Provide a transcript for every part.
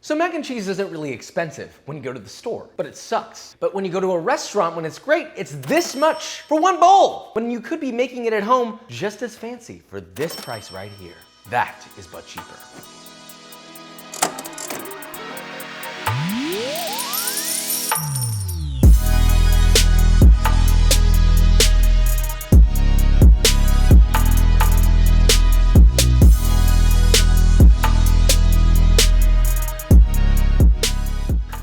So mac and cheese isn't really expensive when you go to the store, but it sucks. But when you go to a restaurant, when it's great, it's this much for one bowl, when you could be making it at home just as fancy for this price right here. That is but cheaper.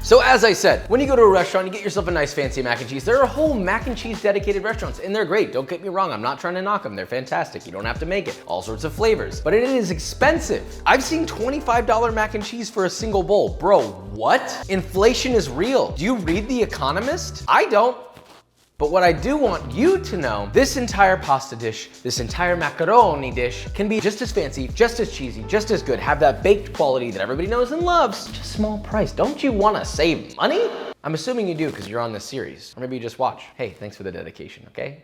So as I said, when you go to a restaurant, you get yourself a nice fancy mac and cheese. There are whole mac and cheese dedicated restaurants, and they're great. Don't get me wrong, I'm not trying to knock them. They're fantastic. You don't have to make it. All sorts of flavors. But it is expensive. I've seen $25 mac and cheese for a single bowl. Bro, what? Inflation is real. Do you read The Economist? I don't. But what I do want you to know, this entire pasta dish, this entire macaroni dish can be just as fancy, just as cheesy, just as good, have that baked quality that everybody knows and loves, just a small price. Don't you wanna save money? I'm assuming you do because you're on this series, or maybe you just watch. Hey, thanks for the dedication, okay?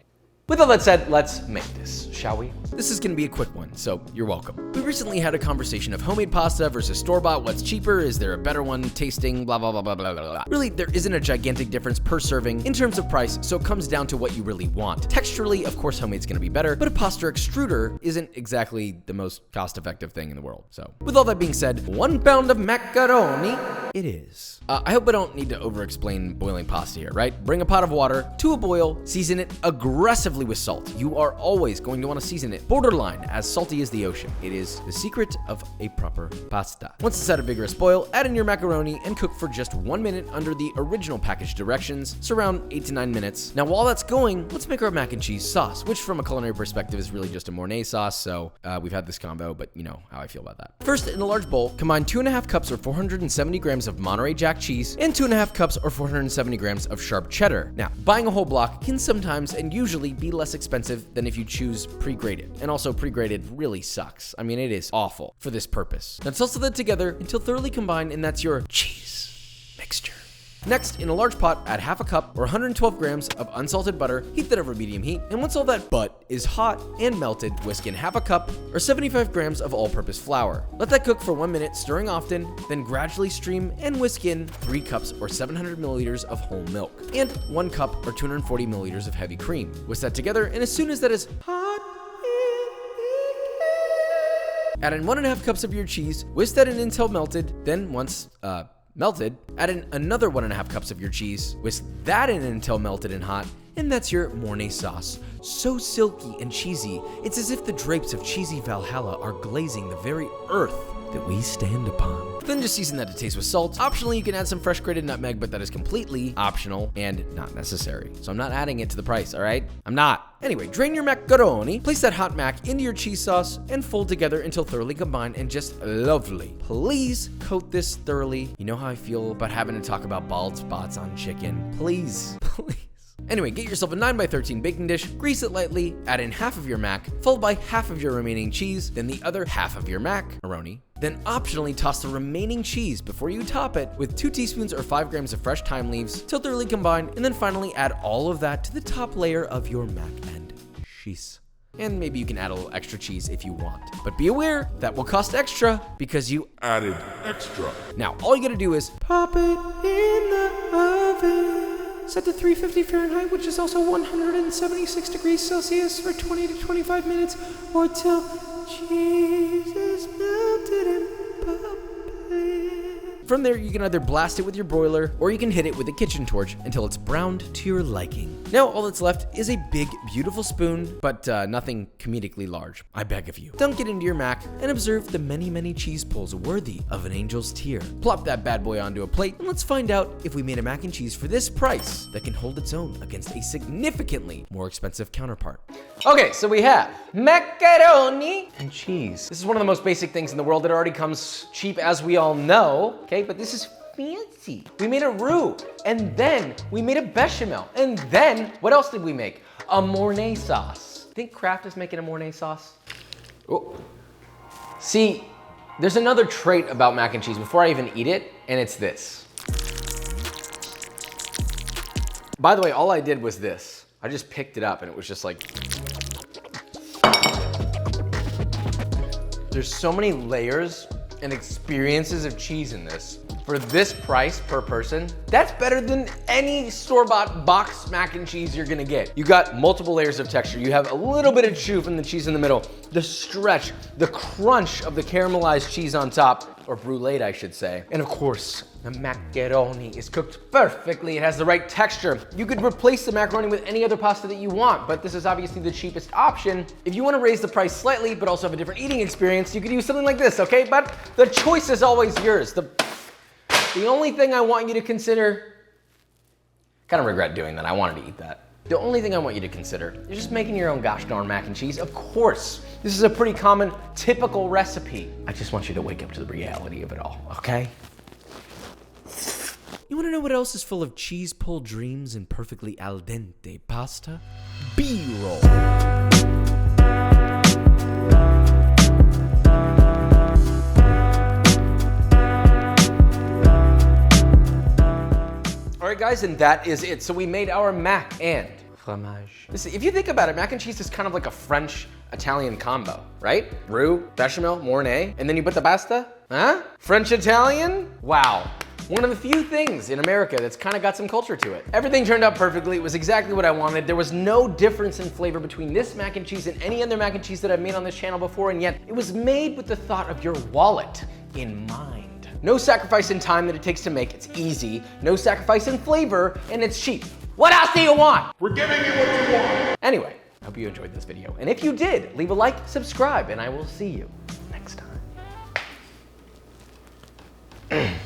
With all that said, let's make this, shall we? This is gonna be a quick one, so you're welcome. We recently had a conversation of homemade pasta versus store-bought. What's cheaper? Is there a better one? Tasting, blah, blah, blah, blah, blah, blah. Really, there isn't a gigantic difference per serving in terms of price, so it comes down to what you really want. Texturally, of course, homemade's gonna be better, but a pasta extruder isn't exactly the most cost-effective thing in the world. So, with all that being said, 1 pound of macaroni, it is. I hope I don't need to over-explain boiling pasta here, right? Bring a pot of water to a boil, season it aggressively with salt. You are always going to want to season it borderline as salty as the ocean. It is the secret of a proper pasta. Once it's at a vigorous boil, add in your macaroni and cook for just 1 minute under the original package directions, so around 8 to 9 minutes. Now while that's going, let's make our mac and cheese sauce, which from a culinary perspective is really just a Mornay sauce, so we've had this combo, but you know how I feel about that. First, in a large bowl, combine 2.5 cups or 470 grams of Monterey Jack cheese and 2.5 cups or 470 grams of sharp cheddar. Now, buying a whole block can sometimes and usually be less expensive than if you choose pre-grated. And also pre-grated really sucks. I mean, it is awful for this purpose. Now salsa that together until thoroughly combined, and that's your cheese mixture. Next, in a large pot, add half a cup or 112 grams of unsalted butter, heat that over medium heat, and once all that butt is hot and melted, whisk in half a cup or 75 grams of all-purpose flour. Let that cook for 1 minute, stirring often, then gradually stream and whisk in 3 cups or 700 milliliters of whole milk, and 1 cup or 240 milliliters of heavy cream. Whisk that together, and as soon as that is hot, add in 1.5 cups of your cheese, whisk that in until melted, then once, melted, add in another 1.5 cups of your cheese, whisk that in until melted and hot, and that's your Mornay sauce. So silky and cheesy, it's as if the drapes of cheesy Valhalla are glazing the very earth that we stand upon. Then just season that to taste with salt. Optionally, you can add some fresh grated nutmeg, but that is completely optional and not necessary. So I'm not adding it to the price, all right? I'm not. Anyway, drain your macaroni, place that hot mac into your cheese sauce, and fold together until thoroughly combined and just lovely. Please coat this thoroughly. You know how I feel about having to talk about bald spots on chicken. Please, please. Anyway, get yourself a 9x13 baking dish, grease it lightly, add in half of your mac, followed by half of your remaining cheese, then the other half of your macaroni. Then optionally toss the remaining cheese before you top it with 2 teaspoons or 5 grams of fresh thyme leaves till thoroughly combined, and then finally add all of that to the top layer of your mac and cheese. And maybe you can add a little extra cheese if you want. But be aware, that will cost extra because you added extra. Now, all you gotta do is pop it in the oven. Set to 350 Fahrenheit, which is also 176 degrees Celsius for 20 to 25 minutes, or till cheese is melted and popping. From there, you can either blast it with your broiler, or you can hit it with a kitchen torch until it's browned to your liking. Now, all that's left is a big, beautiful spoon, but nothing comedically large, I beg of you. Dunk it into your mac and observe the many, many cheese pulls worthy of an angel's tear. Plop that bad boy onto a plate, and let's find out if we made a mac and cheese for this price that can hold its own against a significantly more expensive counterpart. Okay, so we have macaroni and cheese. This is one of the most basic things in the world. It already comes cheap, as we all know, okay? But this is fancy. We made a roux, and then we made a bechamel, and then what else did we make? A Mornay sauce. Think Kraft is making a Mornay sauce? Oh. See, there's another trait about mac and cheese before I even eat it, and it's this. By the way, all I did was this. I just picked it up and it was just like, there's so many layers and experiences of cheese in this. For this price per person, that's better than any store-bought box mac and cheese you're gonna get. You got multiple layers of texture. You have a little bit of chew from the cheese in the middle, the stretch, the crunch of the caramelized cheese on top, or bruleed, I should say. And of course, the macaroni is cooked perfectly. It has the right texture. You could replace the macaroni with any other pasta that you want, but this is obviously the cheapest option. If you want to raise the price slightly, but also have a different eating experience, you could use something like this, okay? But the choice is always yours. The only thing I want you to consider, kind of regret doing that, I wanted to eat that. The only thing I want you to consider is just making your own gosh darn mac and cheese. Of course, this is a pretty common, typical recipe. I just want you to wake up to the reality of it all, okay? You want to know what else is full of cheese-pulled dreams and perfectly al dente pasta? B-roll. All right, guys, and that is it. So we made our mac and fromage. Listen, if you think about it, mac and cheese is kind of like a French-Italian combo, right? Roux, bechamel, mornay, and then you put the pasta? Huh? French-Italian? Wow. One of the few things in America that's kind of got some culture to it. Everything turned out perfectly. It was exactly what I wanted. There was no difference in flavor between this mac and cheese and any other mac and cheese that I've made on this channel before, and yet it was made with the thought of your wallet in mind. No sacrifice in time that it takes to make, it's easy. No sacrifice in flavor, and it's cheap. What else do you want? We're giving you what you want. Anyway, I hope you enjoyed this video. And if you did, leave a like, subscribe, and I will see you next time.